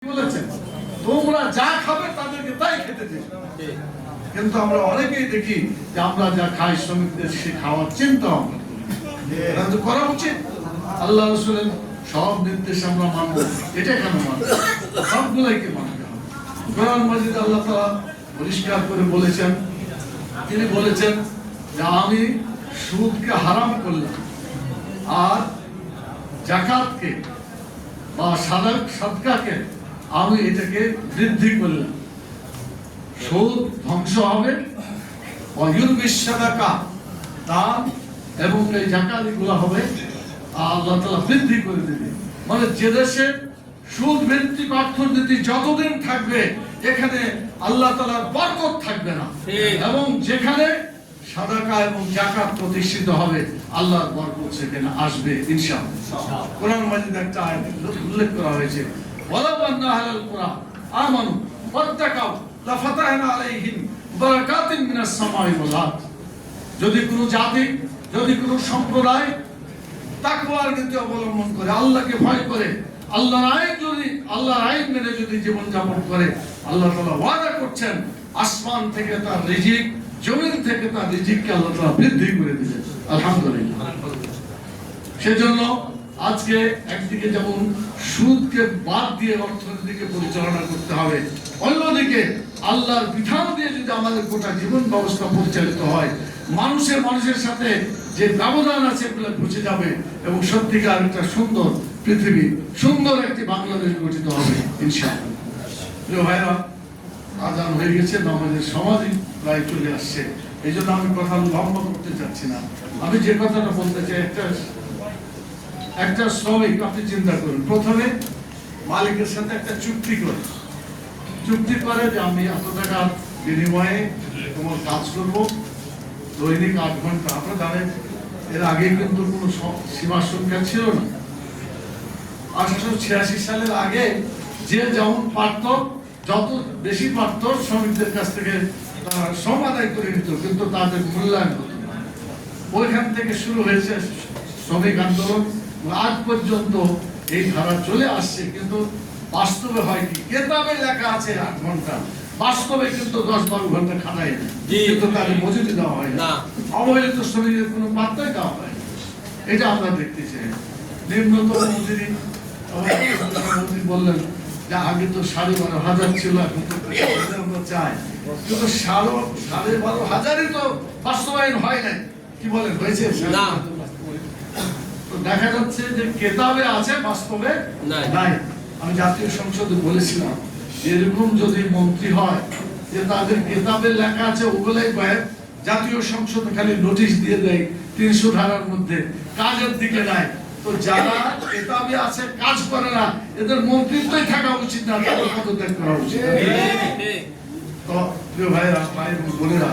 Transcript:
বলেছেন তোমরা যা খাবে তাদেরকে তাই খেতে দিবে। কিন্তু আমরা অনেকেই দেখি যে আমরা যা খাই শ্রমিকদের সে খাওয়ার চিন্তা আমরা করা উচিত। আল্লাহ রাসূলের সব নির্দেশ আমরা মানব, এটা কেন মানব? সবগুলাইকে মানতে হবে। কোরআন মাজিদে আল্লাহ তাআলা পরিষ্কার করে বলেছেন, তিনি বলেছেন যে আমি সুদকে হারাম করলাম আর যাকাতকে বা সাদকাকে আমি এটাকে বৃদ্ধি করলাম। সুদ ধ্বংস হবে, দান এবং এই যাকাত এগুলো হবে আল্লাহ তাআলা বৃদ্ধি করে দেবে। মানে যে দেশে সুদ ভিত্তিক অর্থনীতি যতদিন থাকবে এখানে আল্লাহ তাআলার বরকত থাকবে না, এবং যেখানে সাদাকা এবং যাকাত প্রতিষ্ঠিত হবে আল্লাহর বরকত সেখানে আসবে ইনশাআল্লাহ। কোরআন মাজিদে একটা আয়াত উল্লেখ করা হয়েছে, ওয়ালাউ আন্না আহলাল কুরআন আমানু ওয়াত্তাকাউ লাফাতাহনা আলাইহিম বারাকাতিন মিনাস সামাই ওয়াল আরদ। যদি কোনো জাতি, যদি কোনো সম্প্রদায় তাকওয়ার নীতি অবলম্বন করে, আল্লাহকে ভয় করে, আল্লাহর আইন মেনে যদি জীবন যাপন করে, আল্লাহ তাআলা ওয়াদা করছেন আসমান থেকে তার রিজিক, জমিন থেকে তার রিজিককে আল্লাহ তাআলা বৃদ্ধি করে দিবেন। আলহামদুলিল্লাহ। সেজন্য আজকে একদিকে যেমন সুদকে বাদ দিয়ে অর্থনীতিকে পরিচালনা করতে হবে, অন্যদিকে আল্লাহর বিধান দিয়ে যদি আমাদের গোটা জীবন ব্যবস্থা পরিচালিত হয়, মানুষের সাথে যে ব্যবধান আছে এগুলো ঘুচে যাবে এবং সত্যিকার একটা সুন্দর পৃথিবী, সুন্দর একটি বাংলাদেশ গঠিত হবে ইনশাআল্লাহ। প্রিয় ভাইরা, আজান হয়ে গেছে, নামাজের সমাধি প্রায় চলে আসছে, এই জন্য আমি কথা লম্বা করতে চাচ্ছি না। আমি যে কথাটা বলতে চাই, একটা শ্রমিক, আপনি চিন্তা করুন, প্রথমে মালিকের সাথে একটা চুক্তি করে যে আমি এত টাকা বিনিময়ে তোমার কাজ করবো, দৈনিক 8 ঘন্টা। আপনারা জানেন এর আগে কিন্তু কোনো সীমা সংখ্যা ছিল না। 1886 সালের আগে যে যেমন পারত, যত বেশি পারত শ্রমিকদের কাছ থেকে শ্রম আদায় করে নিত, কিন্তু তাদের মূল্যায়ন হতো না। ওইখান থেকে শুরু হয়েছে শ্রমিক আন্দোলন, আজ পর্যন্ত এই ধারা চলে আসছে। কিন্তু বাস্তবে হয় কি, কেতাবে লেখা আছে 8 ঘন্টা, বাস্তবে কিন্তু 10-12 ঘন্টা খাটায় না, কিন্তু তাদের মজুরি দেওয়া হয় না, অবহেলিত শ্রমিকের কোনো পাত্তাই দেওয়া হয় না। এটা আমরা দেখতে চাই। নিম্নতম মজুরি বললেন যে আগে তো 12,500 ছিল, এখন তো আমরা চাই, কিন্তু 12,500 তো বাস্তবায়ন হয় নাই। কি বলেন, হয়েছে? তো দেখা যাচ্ছে যে কেতাবে আছে, বাস্তবে নাই। আমি জাতীয় সংসদে বলেছিলাম এরকম যদি মন্ত্রী হয় যে তাদের কেতাবে লেখা আছে ওগুলাই কয়েক, জাতীয় সংসদে খালি নোটিশ দিয়ে দেয় 300 ধারার মধ্যে, কাজের দিকে নাই, তো যারা কেতাবে আছে কাজ করে না এদের মন্ত্রিত্বই থাকা উচিত না, তাদের পদত্যাগ করা উচিত। তো প্রিয় ভাইরা, ভাই বোনেরা,